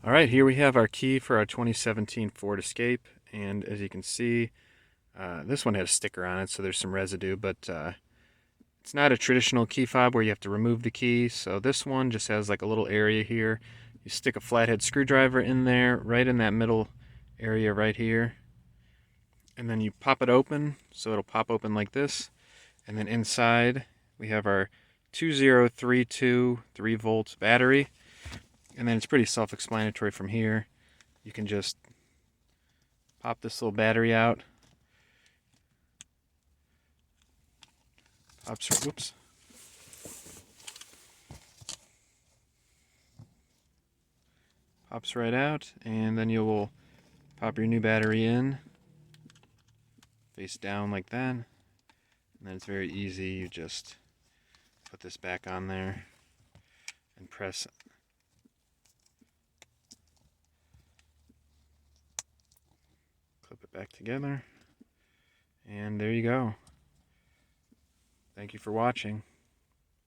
Alright, here we have our key for our 2017 Ford Escape, and as you can see, this one has a sticker on it, so there's some residue, but it's not a traditional key fob where you have to remove the key, so this one just has like a little area here. You stick a flathead screwdriver in there, right in that middle area right here, and then you pop it open, so it'll pop open like this, and then inside we have our 2032 3-volt battery, and then it's pretty self-explanatory from here. You can just pop this little battery out. Whoops. Pops right out, and then you will pop your new battery in, face down like that. And then it's very easy. You just put this back on there and press. Clip it back together. And there you go. Thank you for watching.